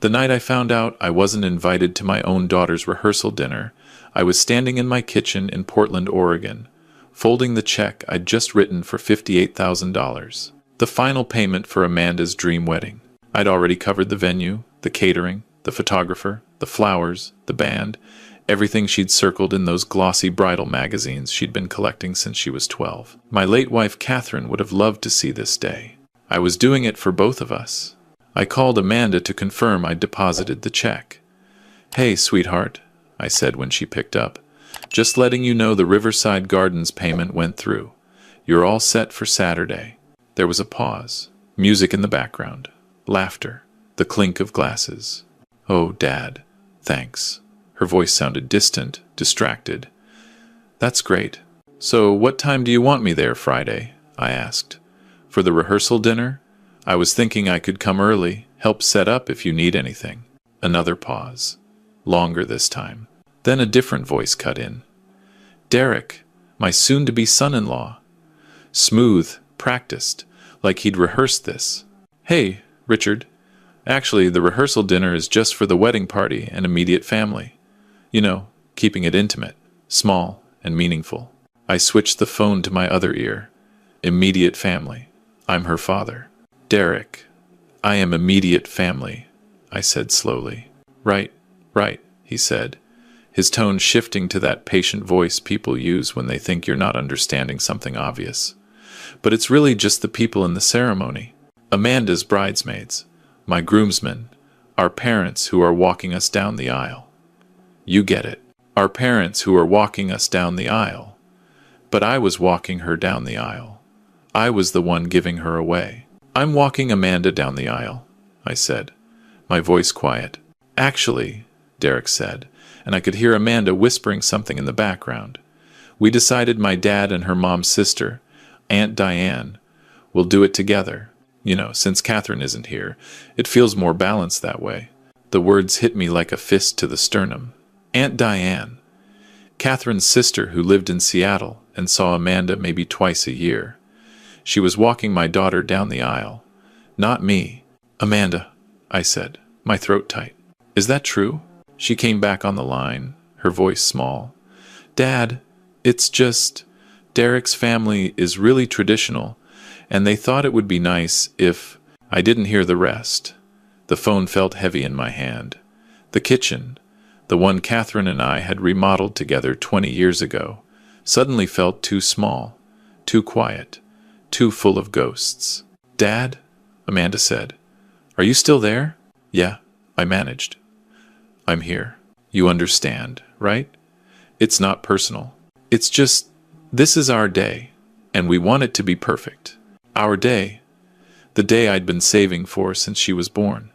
The night I found out I wasn't invited to my own daughter's rehearsal dinner, I was standing in my kitchen in Portland, Oregon, folding the check I'd just written for $58,000. The final payment for Amanda's dream wedding. I'd already covered the venue, the catering, the photographer, the flowers, the band, everything she'd circled in those glossy bridal magazines she'd been collecting since she was 12. My late wife Catherine would have loved to see this day. I was doing it for both of us. I called Amanda to confirm I'd deposited the check. "Hey, sweetheart," I said when she picked up. "Just letting you know the Riverside Gardens payment went through. You're all set for Saturday." There was a pause. Music in the background. Laughter. The clink of glasses. "Oh, Dad, thanks." Her voice sounded distant, distracted. "That's great. So what time do you want me there Friday?" I asked. "For the rehearsal dinner? I was thinking I could come early, help set up if you need anything." Another pause. Longer this time. Then a different voice cut in. "Derek, my soon-to-be son-in-law." Smooth, practiced, like he'd rehearsed this. "Hey, Richard. Actually, the rehearsal dinner is just for the wedding party and immediate family. You know, keeping it intimate, small, and meaningful." I switched the phone to my other ear. "Immediate family. I'm her father." "Derek, I am immediate family," I said slowly. Right, he said, his tone shifting to that patient voice people use when they think you're not understanding something obvious. "But it's really just the people in the ceremony. Amanda's bridesmaids, my groomsmen, our parents who are walking us down the aisle." "You get it. Our parents who are walking us down the aisle." But I was walking her down the aisle. I was the one giving her away. "I'm walking Amanda down the aisle," I said, my voice quiet. "Actually," Derek said, and I could hear Amanda whispering something in the background. "We decided my dad and her mom's sister, Aunt Diane, will do it together. You know, since Catherine isn't here, it feels more balanced that way." The words hit me like a fist to the sternum. Aunt Diane. Catherine's sister who lived in Seattle and saw Amanda maybe twice a year. She was walking my daughter down the aisle. Not me. "Amanda," I said, my throat tight. "Is that true?" She came back on the line, her voice small. "Dad, it's just, Derek's family is really traditional, and they thought it would be nice if—" I didn't hear the rest. The phone felt heavy in my hand. The kitchen, the one Catherine and I had remodeled together 20 years ago, suddenly felt too small, too quiet, too full of ghosts. "Dad?" Amanda said. "Are you still there?" "Yeah," I managed. "I'm here. You understand, right? It's not personal. It's just, this is our day, and we want it to be perfect. Our day. The day I'd been saving for since she was born.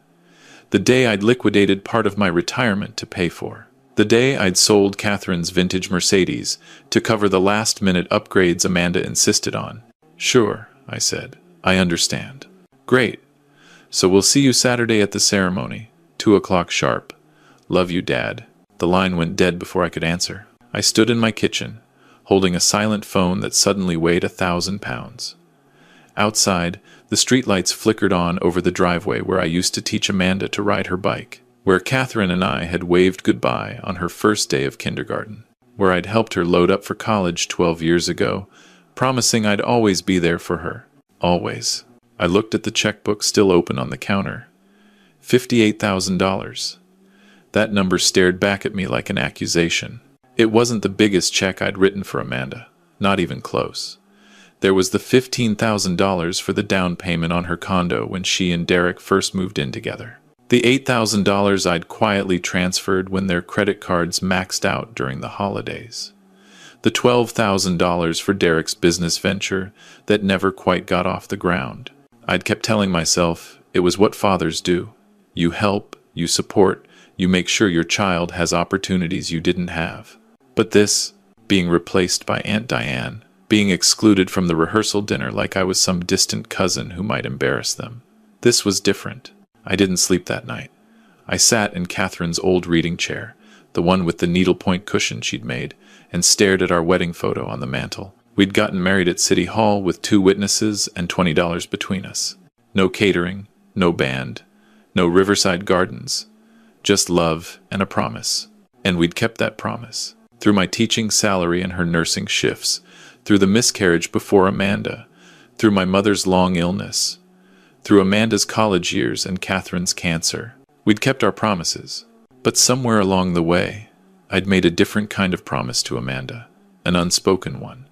The day I'd liquidated part of my retirement to pay for. The day I'd sold Catherine's vintage Mercedes to cover the last-minute upgrades Amanda insisted on." "Sure," I said. "I understand." "Great. So we'll see you Saturday at the ceremony, 2 o'clock sharp. Love you, Dad." The line went dead before I could answer. I stood in my kitchen, holding a silent phone that suddenly weighed 1,000 pounds. Outside, the streetlights flickered on over the driveway where I used to teach Amanda to ride her bike, where Catherine and I had waved goodbye on her first day of kindergarten, where I'd helped her load up for college 12 years ago, promising I'd always be there for her. Always. I looked at the checkbook still open on the counter. $58,000. That number stared back at me like an accusation. It wasn't the biggest check I'd written for Amanda, not even close. There was the $15,000 for the down payment on her condo when she and Derek first moved in together. The $8,000 I'd quietly transferred when their credit cards maxed out during the holidays. The $12,000 for Derek's business venture that never quite got off the ground. I'd kept telling myself it was what fathers do. You help, you support, you make sure your child has opportunities you didn't have. But this, being replaced by Aunt Diane, being excluded from the rehearsal dinner like I was some distant cousin who might embarrass them. This was different. I didn't sleep that night. I sat in Catherine's old reading chair, the one with the needlepoint cushion she'd made, and stared at our wedding photo on the mantel. We'd gotten married at City Hall with 2 witnesses and $20 between us. No catering, no band, No Riverside Gardens. Just love and a promise. And we'd kept that promise. Through my teaching salary and her nursing shifts, through the miscarriage before Amanda, through my mother's long illness, through Amanda's college years and Catherine's cancer. We'd kept our promises. But somewhere along the way, I'd made a different kind of promise to Amanda, an unspoken one,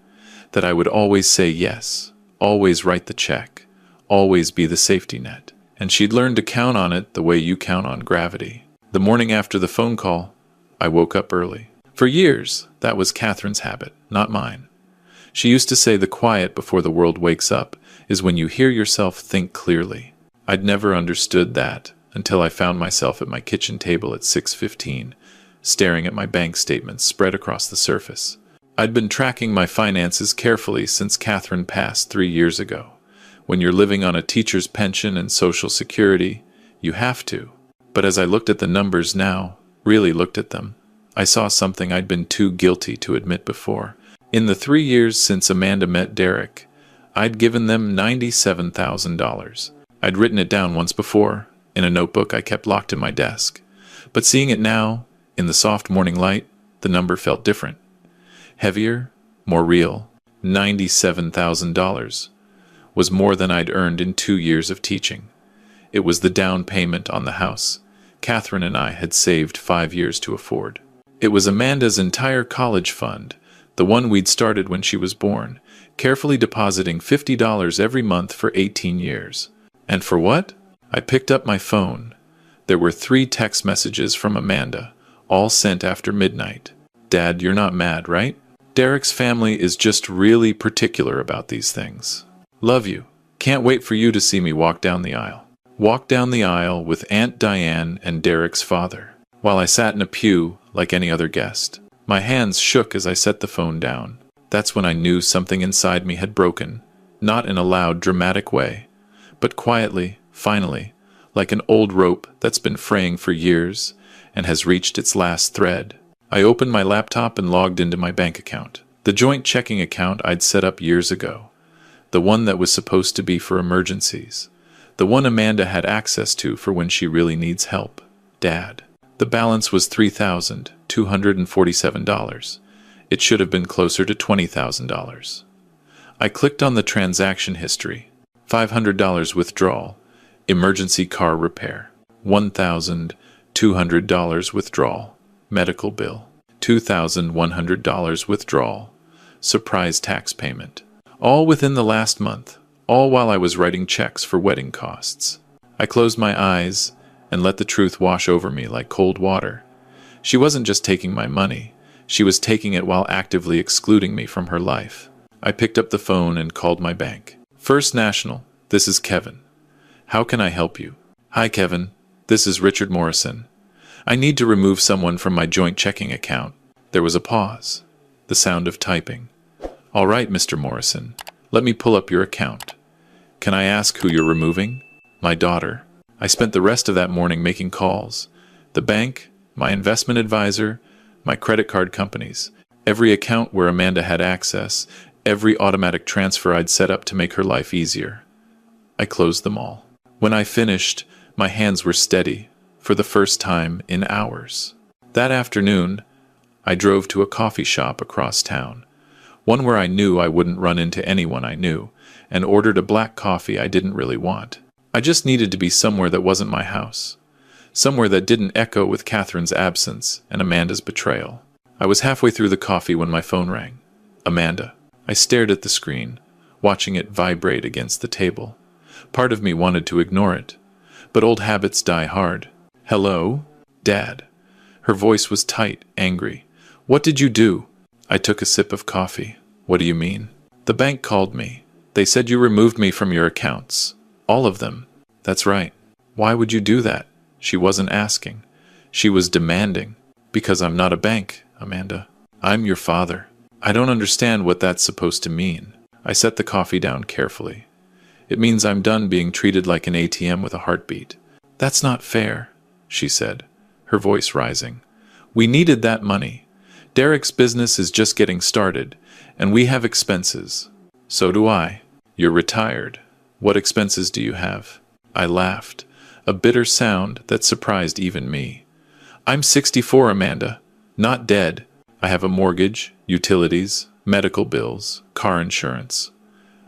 that I would always say yes, always write the check, always be the safety net. And she'd learned to count on it the way you count on gravity. The morning after the phone call, I woke up early. For years, that was Catherine's habit, not mine. She used to say the quiet before the world wakes up is when you hear yourself think clearly. I'd never understood that until I found myself at my kitchen table at 6:15, staring at my bank statements spread across the surface. I'd been tracking my finances carefully since Catherine passed 3 years ago. When you're living on a teacher's pension and Social Security, you have to. But as I looked at the numbers now, really looked at them, I saw something I'd been too guilty to admit before. In the 3 years since Amanda met Derek, I'd given them $97,000. I'd written it down once before, in a notebook I kept locked in my desk. But seeing it now, in the soft morning light, the number felt different. Heavier, more real. $97,000 was more than I'd earned in 2 years of teaching. It was the down payment on the house Catherine and I had saved 5 years to afford. It was Amanda's entire college fund, the one we'd started when she was born, carefully depositing $50 every month for 18 years. And for what? I picked up my phone. There were 3 text messages from Amanda, all sent after midnight. Dad, you're not mad, right? Derek's family is just really particular about these things. Love you. Can't wait for you to see me walk down the aisle. Walk down the aisle with Aunt Diane and Derek's father. While I sat in a pew like any other guest, my hands shook as I set the phone down. That's when I knew something inside me had broken, not in a loud, dramatic way, but quietly, finally, like an old rope that's been fraying for years and has reached its last thread. I opened my laptop and logged into my bank account. The joint checking account I'd set up years ago. The one that was supposed to be for emergencies. The one Amanda had access to for when she really needs help. Dad. The balance was $3,247. It should have been closer to $20,000. I clicked on the transaction history. $500 withdrawal. Emergency car repair. $1,200 withdrawal. Medical bill. $2,100 withdrawal. Surprise tax payment. All within the last month, all while I was writing checks for wedding costs. I closed my eyes and let the truth wash over me like cold water. She wasn't just taking my money, she was taking it while actively excluding me from her life. I picked up the phone and called my bank. First National, this is Kevin. How can I help you? Hi Kevin, this is Richard Morrison. I need to remove someone from my joint checking account. There was a pause, the sound of typing. All right, Mr. Morrison, let me pull up your account. Can I ask who you're removing? My daughter. I spent the rest of that morning making calls. The bank, my investment advisor, my credit card companies, every account where Amanda had access, every automatic transfer I'd set up to make her life easier. I closed them all. When I finished, my hands were steady, for the first time in hours. That afternoon, I drove to a coffee shop across town, one where I knew I wouldn't run into anyone I knew, and ordered a black coffee I didn't really want. I just needed to be somewhere that wasn't my house, somewhere that didn't echo with Catherine's absence and Amanda's betrayal. I was halfway through the coffee when my phone rang. Amanda. I stared at the screen, watching it vibrate against the table. Part of me wanted to ignore it, but old habits die hard. Hello? Dad. Her voice was tight, angry. What did you do? I took a sip of coffee. What do you mean? The bank called me. They said you removed me from your accounts. All of them. That's right. Why would you do that? She wasn't asking. She was demanding. Because I'm not a bank, Amanda. I'm your father. I don't understand what that's supposed to mean. I set the coffee down carefully. It means I'm done being treated like an ATM with a heartbeat. That's not fair, she said, her voice rising. We needed that money. Derek's business is just getting started, and we have expenses. So do I. You're retired. What expenses do you have? I laughed. a bitter sound that surprised even me. I'm 64, Amanda. Not dead. I have a mortgage, utilities, medical bills, car insurance.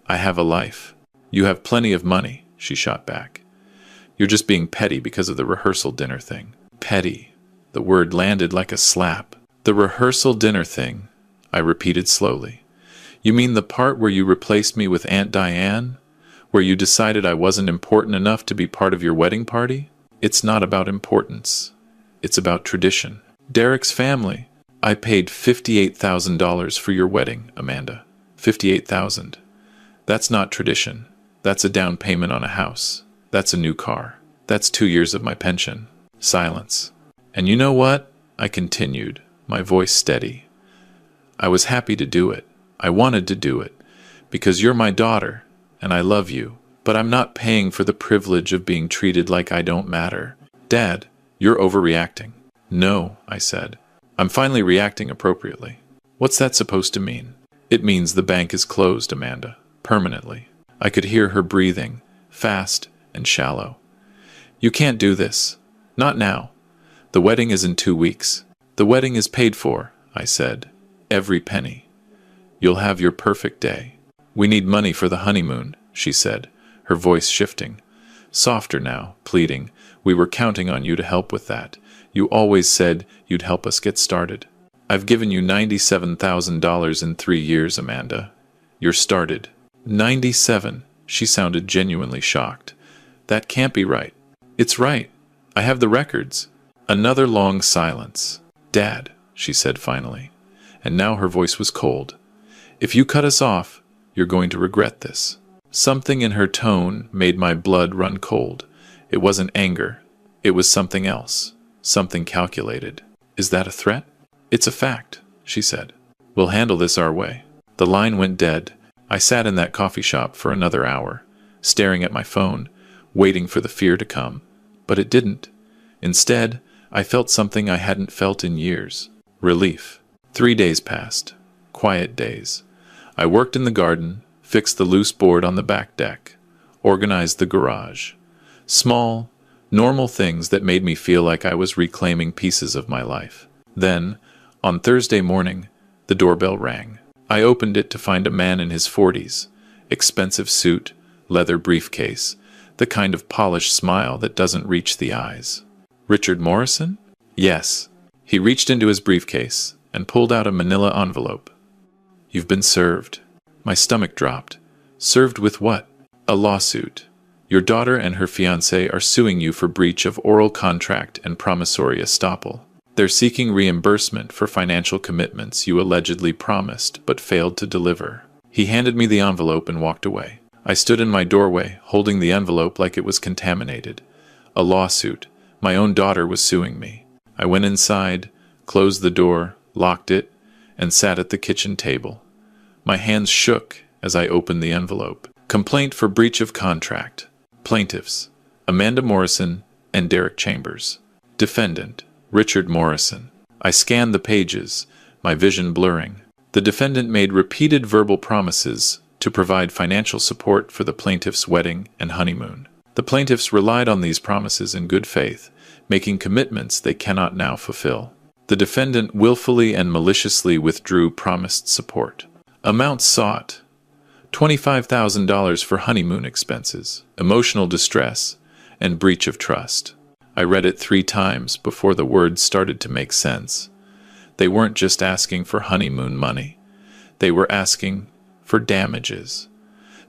I have a life. You have plenty of money, she shot back. You're just being petty because of the rehearsal dinner thing. Petty. The word landed like a slap. The rehearsal dinner thing, I repeated slowly. You mean the part where you replaced me with Aunt Diane? Where you decided I wasn't important enough to be part of your wedding party? It's not about importance. It's about tradition. Derek's family. I paid $58,000 for your wedding, Amanda. $58,000. That's not tradition. That's a down payment on a house. That's a new car. That's 2 years of my pension. Silence. And you know what? I continued, my voice steady. I was happy to do it. I wanted to do it. Because you're my daughter, and I love you. But I'm not paying for the privilege of being treated like I don't matter. Dad, you're overreacting. No, I said. I'm finally reacting appropriately. What's that supposed to mean? It means the bank is closed, Amanda. Permanently. I could hear her breathing, fast and shallow. You can't do this. Not now. The wedding is in 2 weeks. The wedding is paid for, I said. Every penny. You'll have your perfect day. We need money for the honeymoon, she said, her voice shifting. Softer now, pleading. We were counting on you to help with that. You always said you'd help us get started. I've given you $97,000 in 3 years, Amanda. You're started. 97. She sounded genuinely shocked. That can't be right. It's right. I have the records. Another long silence. Dad, she said finally, and now her voice was cold. If you cut us off, you're going to regret this. Something in her tone made my blood run cold. It wasn't anger. It was something else. Something calculated. Is that a threat? It's a fact, she said. We'll handle this our way. The line went dead. I sat in that coffee shop for another hour, staring at my phone, waiting for the fear to come. But it didn't. Instead, I felt something I hadn't felt in years. Relief. 3 days passed. Quiet days. I worked in the garden, fixed the loose board on the back deck, organized the garage. Small, normal things that made me feel like I was reclaiming pieces of my life. Then, on Thursday morning, the doorbell rang. I opened it to find a man in his 40s, expensive suit, leather briefcase, the kind of polished smile that doesn't reach the eyes. Richard Morrison? Yes. He reached into his briefcase and pulled out a manila envelope. You've been served. My stomach dropped. Served with what? A lawsuit. Your daughter and her fiancé are suing you for breach of oral contract and promissory estoppel. They're seeking reimbursement for financial commitments you allegedly promised but failed to deliver. He handed me the envelope and walked away. I stood in my doorway, holding the envelope like it was contaminated. A lawsuit. My own daughter was suing me. I went inside, closed the door, locked it, and sat at the kitchen table. My hands shook as I opened the envelope. Complaint for breach of contract. Plaintiffs: Amanda Morrison and Derek Chambers. Defendant: Richard Morrison. I scanned the pages, my vision blurring. The defendant made repeated verbal promises to provide financial support for the plaintiff's wedding and honeymoon. The plaintiffs relied on these promises in good faith, making commitments they cannot now fulfill. The defendant willfully and maliciously withdrew promised support. Amounts sought: $25,000 for honeymoon expenses, emotional distress, and breach of trust. I read it 3 times before the words started to make sense. They weren't just asking for honeymoon money. They were asking for damages.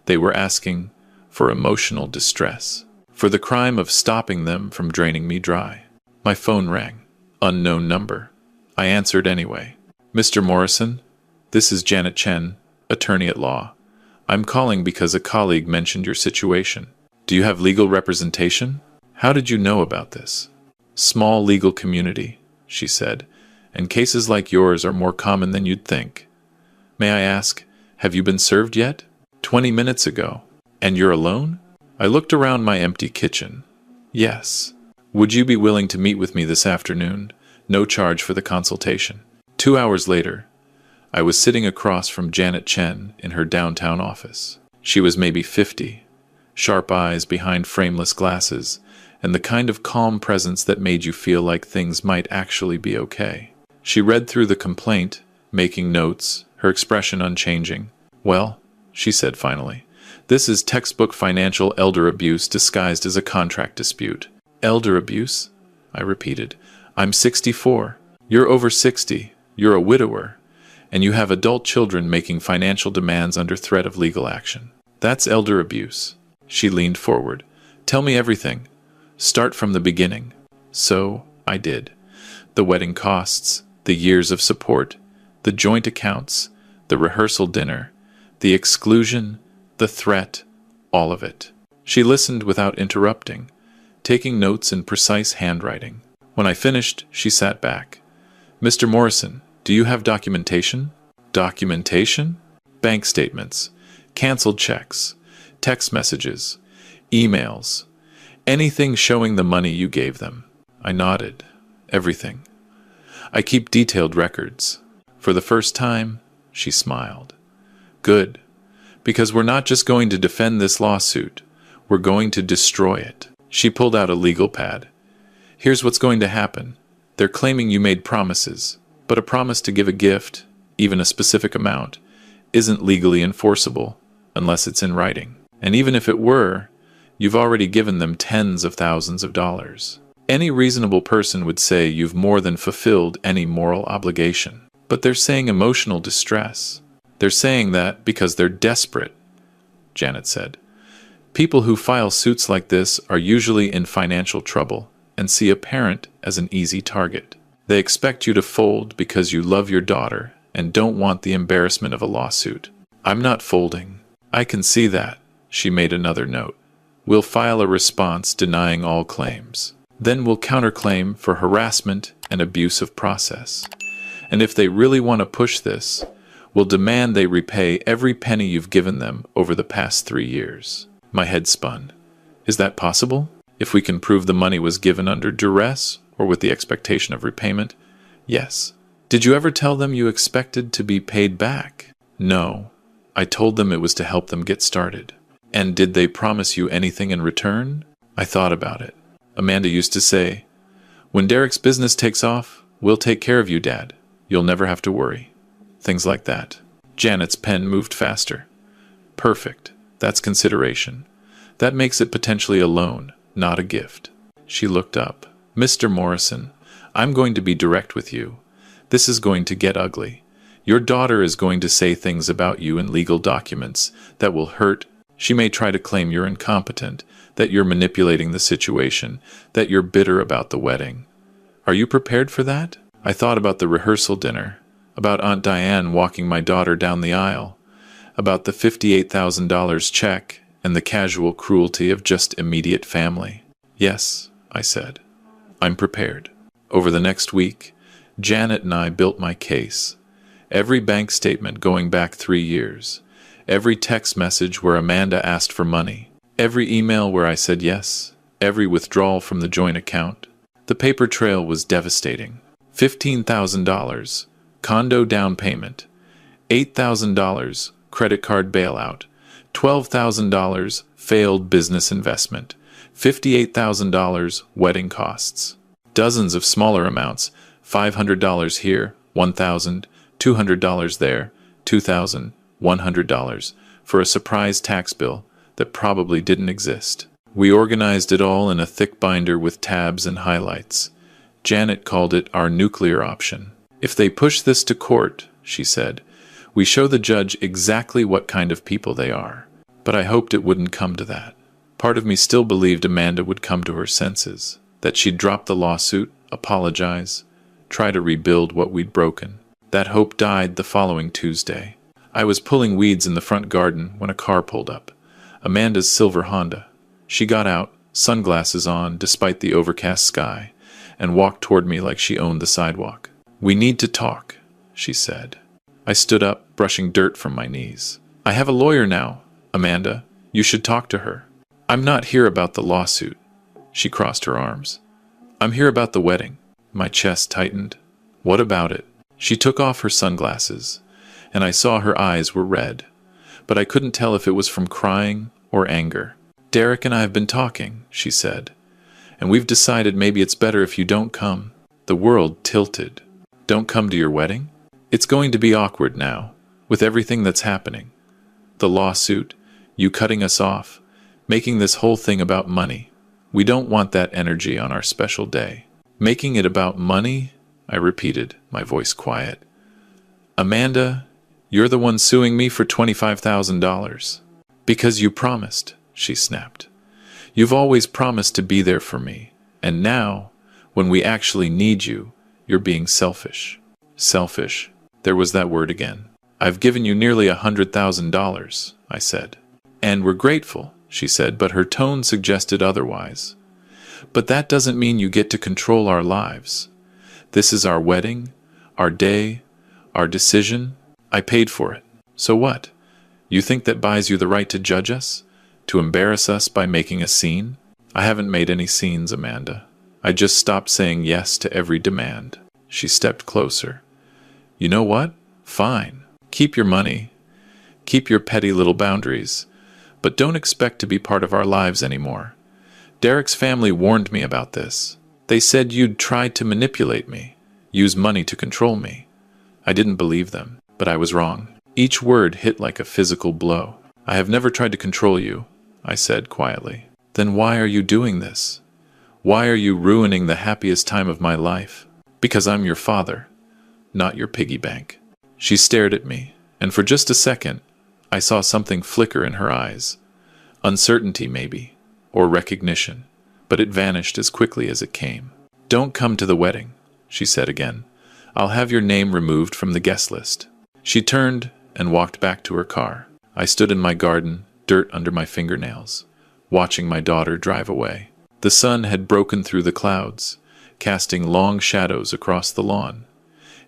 They were asking for emotional distress, for the crime of stopping them from draining me dry. My phone rang. Unknown number. I answered anyway. Mr. Morrison, this is Janet Chen, attorney at law. I'm calling because a colleague mentioned your situation. Do you have legal representation? How did you know about this? Small legal community, she said, and cases like yours are more common than you'd think. May I ask, have you been served yet? 20 minutes ago. And you're alone? I looked around my empty kitchen. Yes. Would you be willing to meet with me this afternoon? No charge for the consultation. 2 hours later, I was sitting across from Janet Chen in her downtown office. She was maybe 50, sharp eyes behind frameless glasses, and the kind of calm presence that made you feel like things might actually be okay. She read through the complaint, making notes, her expression unchanging. "Well," she said finally, "this is textbook financial elder abuse disguised as a contract dispute." "Elder abuse?" I repeated. "I'm 64. You're over 60. You're a widower. And you have adult children making financial demands under threat of legal action. That's elder abuse." She leaned forward. "Tell me everything. Start from the beginning." So I did. The wedding costs, the years of support, the joint accounts, the rehearsal dinner, the exclusion, the threat, all of it. She listened without interrupting, taking notes in precise handwriting. When I finished, she sat back. "Mr. Morrison, do you have documentation?" "Documentation?" "Bank statements, canceled checks, text messages, emails, anything showing the money you gave them." I nodded. "Everything. I keep detailed records." For the first time, she smiled. "Good. Because we're not just going to defend this lawsuit, we're going to destroy it." She pulled out a legal pad. "Here's what's going to happen. They're claiming you made promises, but a promise to give a gift, even a specific amount, isn't legally enforceable unless it's in writing. And even if it were, you've already given them tens of thousands of dollars. Any reasonable person would say you've more than fulfilled any moral obligation. But they're saying emotional distress. They're saying that because they're desperate," Janet said. "People who file suits like this are usually in financial trouble and see a parent as an easy target. They expect you to fold because you love your daughter and don't want the embarrassment of a lawsuit." "I'm not folding. I can see that." She made another note. "We'll file a response denying all claims. Then we'll counterclaim for harassment and abuse of process. And if they really want to push this, we'll demand they repay every penny you've given them over the past 3 years." My head spun. "Is that possible? If we can prove the money was given under duress or with the expectation of repayment?" "Yes." "Did you ever tell them you expected to be paid back?" "No. I told them it was to help them get started." "And did they promise you anything in return?" I thought about it. Amanda used to say, "When Derek's business takes off, we'll take care of you, Dad. You'll never have to worry." Things like that. Janet's pen moved faster. "Perfect. That's consideration. That makes it potentially a loan, not a gift." She looked up. "Mr. Morrison, I'm going to be direct with you. This is going to get ugly. Your daughter is going to say things about you in legal documents that will hurt. She may try to claim you're incompetent, that you're manipulating the situation, that you're bitter about the wedding. Are you prepared for that?" I thought about the rehearsal dinner, about Aunt Diane walking my daughter down the aisle, about the $58,000 check and the casual cruelty of just immediate family. "Yes," I said. "I'm prepared." Over the next week, Janet and I built my case. Every bank statement going back 3 years. Every text message where Amanda asked for money. Every email where I said yes. Every withdrawal from the joint account. The paper trail was devastating. $15,000, condo down payment. $8,000, credit card bailout. $12,000, failed business investment. $58,000, wedding costs. Dozens of smaller amounts, $500 here, $1,000, $200 there, $2,000, $100, for a surprise tax bill that probably didn't exist. We organized it all in a thick binder with tabs and highlights. Janet called it our nuclear option. "If they push this to court," she said, "we show the judge exactly what kind of people they are." But I hoped it wouldn't come to that. Part of me still believed Amanda would come to her senses, that she'd drop the lawsuit, apologize, try to rebuild what we'd broken. That hope died the following Tuesday. I was pulling weeds in the front garden when a car pulled up. Amanda's silver Honda. She got out, sunglasses on despite the overcast sky, and walked toward me like she owned the sidewalk. "We need to talk," she said. I stood up, brushing dirt from my knees. "I have a lawyer now, Amanda. You should talk to her." "I'm not here about the lawsuit." She crossed her arms. "I'm here about the wedding." My chest tightened. "What about it?" She took off her sunglasses, and I saw her eyes were red, but I couldn't tell if it was from crying or anger. "Derek and I have been talking," she said, and we've decided maybe it's better if you don't come." The world tilted. "Don't come to your wedding? It's going to be awkward now, with everything that's happening. The lawsuit, you cutting us off, making this whole thing about money. We don't want that energy on our special day." "Making it about money?" I repeated, my voice quiet. "Amanda, you're the one suing me for $25,000. Because you promised," she snapped. "You've always promised to be there for me, and now, when we actually need you, you're being selfish." Selfish. There was that word again. "I've given you nearly $100,000, I said. "And we're grateful," she said, but her tone suggested otherwise. "But that doesn't mean you get to control our lives. This is our wedding, our day, our decision. I paid for it. So what? You think that buys you the right to judge us? To embarrass us by making a scene?" "I haven't made any scenes, Amanda. I just stopped saying yes to every demand." She stepped closer. "You know what? Fine. Keep your money. Keep your petty little boundaries. But don't expect to be part of our lives anymore. Derek's family warned me about this. They said you'd try to manipulate me, use money to control me. I didn't believe them, but I was wrong." Each word hit like a physical blow. "I have never tried to control you," I said quietly. "Then why are you doing this? Why are you ruining the happiest time of my life?" "Because I'm your father, not your piggy bank." She stared at me, and for just a second, I saw something flicker in her eyes. Uncertainty, maybe, or recognition, but it vanished as quickly as it came. "Don't come to the wedding," she said again. "I'll have your name removed from the guest list." She turned and walked back to her car. I stood in my garden, dirt under my fingernails, watching my daughter drive away. The sun had broken through the clouds, casting long shadows across the lawn.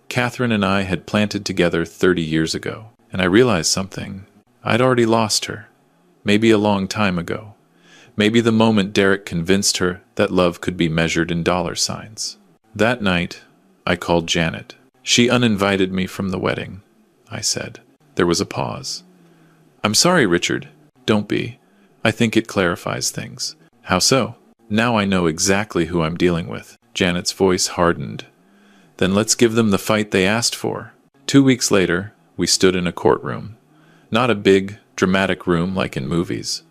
Catherine and I had planted together 30 years ago, and I realized something. I'd already lost her, maybe a long time ago. Maybe the moment Derek convinced her that love could be measured in dollar signs. That night, I called Janet. "She uninvited me from the wedding," I said. There was a pause. "I'm sorry, Richard." "Don't be. I think it clarifies things." "How so?" "Now I know exactly who I'm dealing with." Janet's voice hardened. "Then let's give them the fight they asked for." 2 weeks later, we stood in a courtroom. Not a big, dramatic room like in movies.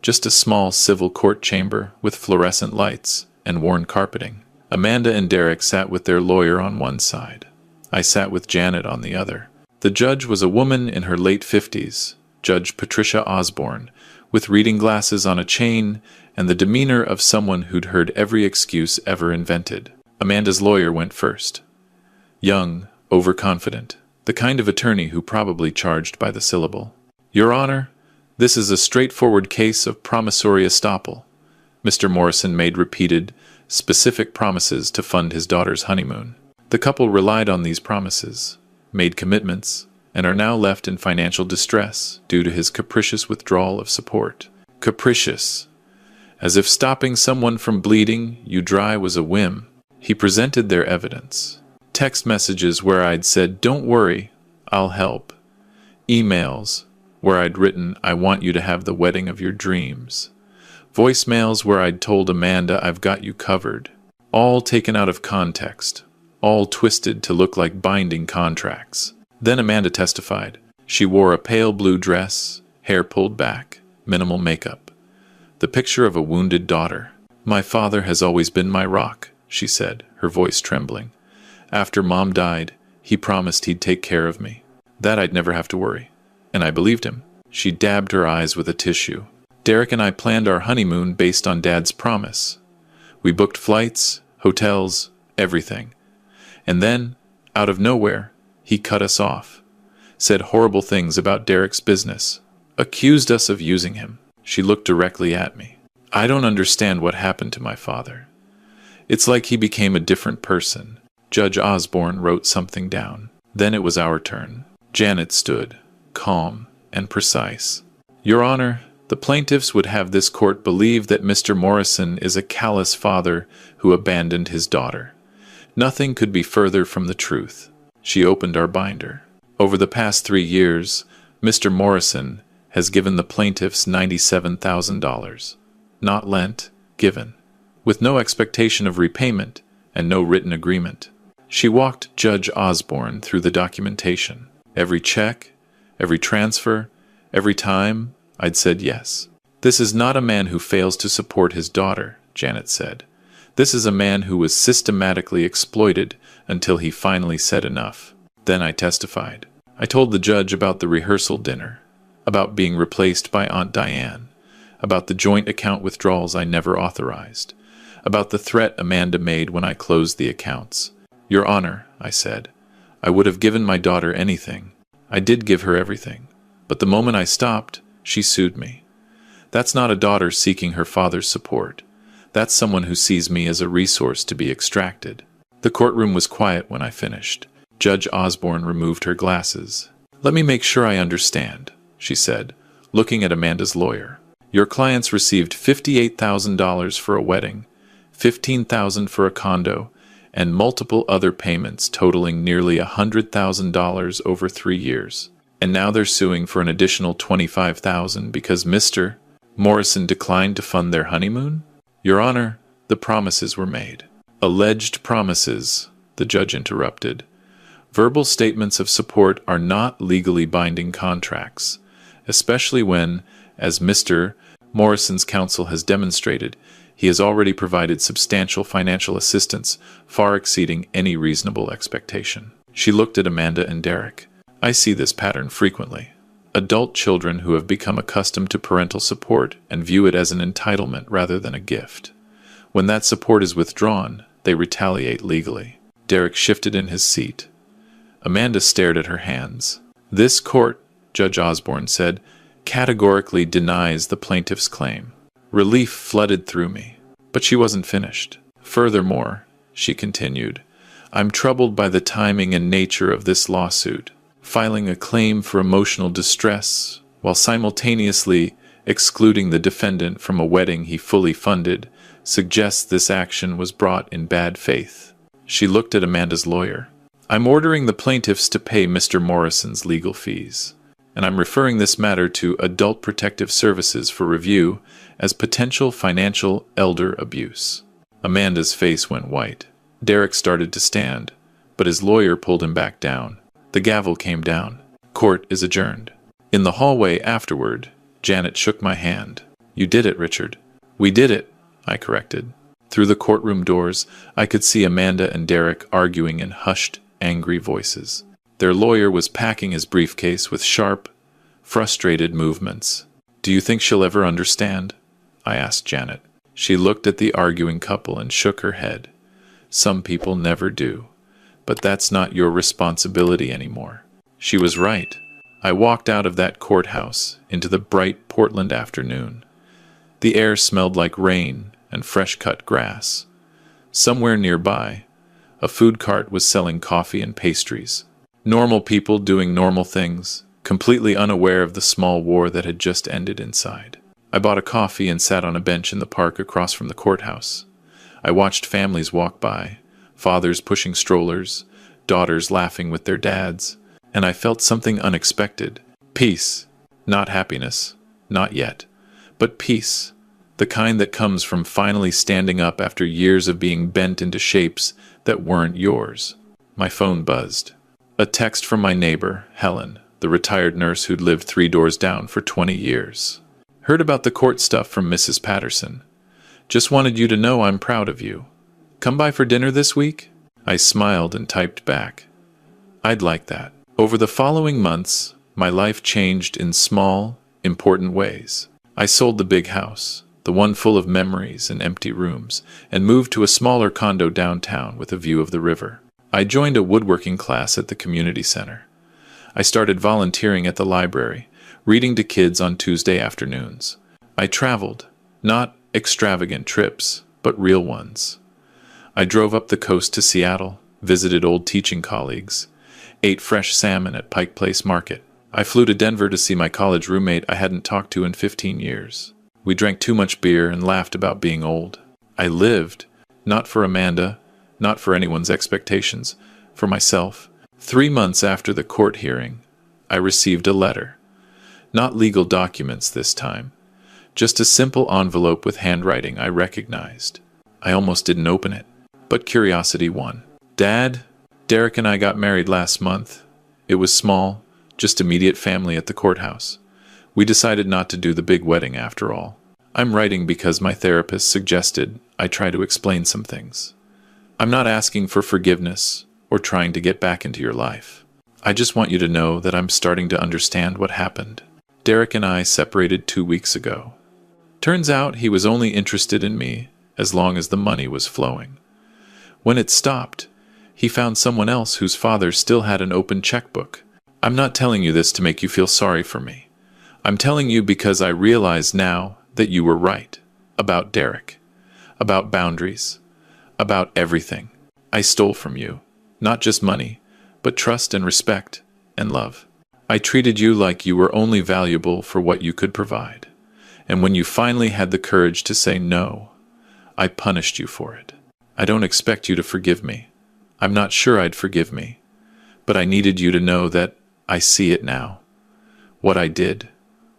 Just a small civil court chamber with fluorescent lights and worn carpeting. Amanda and Derek sat with their lawyer on one side. I sat with Janet on the other. The judge was a woman in her late 50s, Judge Patricia Osborne, with reading glasses on a chain and the demeanor of someone who'd heard every excuse ever invented. Amanda's lawyer went first. Young, overconfident, the kind of attorney who probably charged by the syllable. "Your Honor, this is a straightforward case of promissory estoppel." Mr. Morrison made repeated, specific promises to fund his daughter's honeymoon. The couple relied on these promises, made commitments, and are now left in financial distress due to his capricious withdrawal of support. Capricious. As if stopping someone from bleeding you dry was a whim. He presented their evidence. Text messages where I'd said, "Don't worry, I'll help." Emails where I'd written, "I want you to have the wedding of your dreams." Voicemails where I'd told Amanda, "I've got you covered." All taken out of context, all twisted to look like binding contracts. Then Amanda testified. She wore a pale blue dress, hair pulled back, minimal makeup. The picture of a wounded daughter. "My father has always been my rock," she said, her voice trembling. "After Mom died, he promised he'd take care of me. That I'd never have to worry." And I believed him. She dabbed her eyes with a tissue. "Derek and I planned our honeymoon based on Dad's promise. We booked flights, hotels, everything. And then, out of nowhere, he cut us off. Said horrible things about Derek's business. Accused us of using him." She looked directly at me. "I don't understand what happened to my father. It's like he became a different person." Judge Osborne wrote something down. Then it was our turn. Janet stood, calm and precise. "Your Honor, the plaintiffs would have this court believe that Mr. Morrison is a callous father who abandoned his daughter. Nothing could be further from the truth." She opened our binder. "Over the past 3 years, Mr. Morrison has given the plaintiffs $97,000. Not lent, given. with no expectation of repayment and no written agreement. She walked Judge Osborne through the documentation. Every check, every transfer, every time I'd said yes. "This is not a man who fails to support his daughter," Janet said. "This is a man who was systematically exploited until he finally said enough." Then I testified. I told the judge about the rehearsal dinner, about being replaced by Aunt Diane, about the joint account withdrawals I never authorized, about the threat Amanda made when I closed the accounts. "Your Honor," I said, "I would have given my daughter anything. I did give her everything. But the moment I stopped, she sued me. That's not a daughter seeking her father's support. That's someone who sees me as a resource to be extracted." The courtroom was quiet when I finished. Judge Osborne removed her glasses. "Let me make sure I understand," she said, looking at Amanda's lawyer. "Your clients received $58,000 for a wedding, $15,000 for a condo, and multiple other payments totaling nearly $100,000 over 3 years. And now they're suing for an additional $25,000 because Mr. Morrison declined to fund their honeymoon?" "Your Honor, the promises were made." "Alleged promises," the judge interrupted. "Verbal statements of support are not legally binding contracts, especially when, as Mr. Morrison's counsel has demonstrated, he has already provided substantial financial assistance, far exceeding any reasonable expectation." She looked at Amanda and Derek. "I see this pattern frequently. Adult children who have become accustomed to parental support and view it as an entitlement rather than a gift. When that support is withdrawn, they retaliate legally." Derek shifted in his seat. Amanda stared at her hands. "This court," Judge Osborne said, "categorically denies the plaintiff's claim." Relief flooded through me. But she wasn't finished. "Furthermore," she continued, "I'm troubled by the timing and nature of this lawsuit. Filing a claim for emotional distress while simultaneously excluding the defendant from a wedding he fully funded suggests this action was brought in bad faith." She looked at Amanda's lawyer. "I'm ordering the plaintiffs to pay Mr. Morrison's legal fees, and I'm referring this matter to Adult Protective Services for review as potential financial elder abuse." Amanda's face went white. Derek started to stand, but his lawyer pulled him back down. The gavel came down. Court is adjourned. In the hallway afterward, Janet shook my hand. "You did it, Richard." "We did it," I corrected. Through the courtroom doors, I could see Amanda and Derek arguing in hushed, angry voices. Their lawyer was packing his briefcase with sharp, frustrated movements. "Do you think she'll ever understand?" I asked Janet. She looked at the arguing couple and shook her head. "Some people never do. But that's not your responsibility anymore." She was right. I walked out of that courthouse into the bright Portland afternoon. The air smelled like rain and fresh-cut grass. Somewhere nearby, a food cart was selling coffee and pastries. Normal people doing normal things, completely unaware of the small war that had just ended inside. I bought a coffee and sat on a bench in the park across from the courthouse. I watched families walk by, fathers pushing strollers, daughters laughing with their dads, and I felt something unexpected. Peace. Not happiness. Not yet. But peace. The kind that comes from finally standing up after years of being bent into shapes that weren't yours. My phone buzzed. A text from my neighbor, Helen, the retired nurse who'd lived 3 doors down for 20 years. "Heard about the court stuff from Mrs. Patterson. Just wanted you to know I'm proud of you. Come by for dinner this week?" I smiled and typed back, "I'd like that." Over the following months, my life changed in small, important ways. I sold the big house, the one full of memories and empty rooms, and moved to a smaller condo downtown with a view of the river. I joined a woodworking class at the community center. I started volunteering at the library, reading to kids on Tuesday afternoons. I traveled, not extravagant trips, but real ones. I drove up the coast to Seattle, visited old teaching colleagues, ate fresh salmon at Pike Place Market. I flew to Denver to see my college roommate I hadn't talked to in 15 years. We drank too much beer and laughed about being old. I lived, not for Amanda, not for anyone's expectations, for myself. 3 months after the court hearing, I received a letter. Not legal documents this time, just a simple envelope with handwriting I recognized. I almost didn't open it, but curiosity won. Dad, Derek and I got married last month. It was small, just immediate family at the courthouse. We decided not to do the big wedding after all. I'm writing because my therapist suggested I try to explain some things. I'm not asking for forgiveness or trying to get back into your life. I just want you to know that I'm starting to understand what happened. Derek and I separated 2 weeks ago. Turns out he was only interested in me as long as the money was flowing. When it stopped, he found someone else whose father still had an open checkbook. I'm not telling you this to make you feel sorry for me. I'm telling you because I realize now that you were right about Derek, about boundaries, about everything. I stole from you, not just money, but trust and respect and love. I treated you like you were only valuable for what you could provide. And when you finally had the courage to say no, I punished you for it. I don't expect you to forgive me. I'm not sure I'd forgive me. But I needed you to know that I see it now. What I did,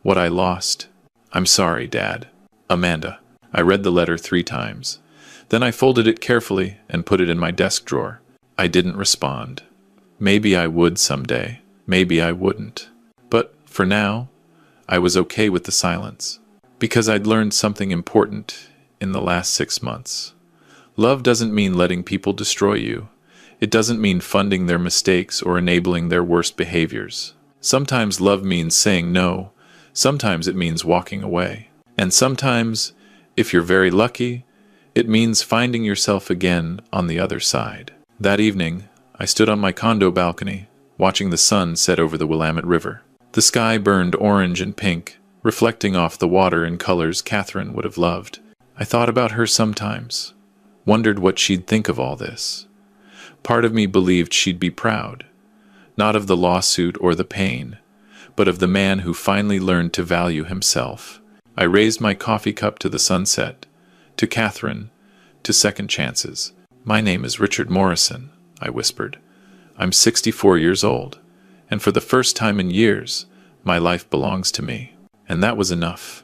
what I lost. I'm sorry, Dad. Amanda. I read the letter 3 times. Then I folded it carefully and put it in my desk drawer. I didn't respond. Maybe I would someday. Maybe I wouldn't. But for now, I was okay with the silence. Because I'd learned something important in the last 6 months. Love doesn't mean letting people destroy you. It doesn't mean funding their mistakes or enabling their worst behaviors. Sometimes love means saying no. Sometimes it means walking away. And sometimes, if you're very lucky, it means finding yourself again on the other side. That evening, I stood on my condo balcony, watching the sun set over the Willamette River. The sky burned orange and pink, reflecting off the water in colors Catherine would have loved. I thought about her sometimes, wondered what she'd think of all this. Part of me believed she'd be proud, not of the lawsuit or the pain, but of the man who finally learned to value himself. I raised my coffee cup to the sunset, to Catherine, to second chances. My name is Richard Morrison, I whispered. I'm 64 years old, and for the first time in years, my life belongs to me. And that was enough.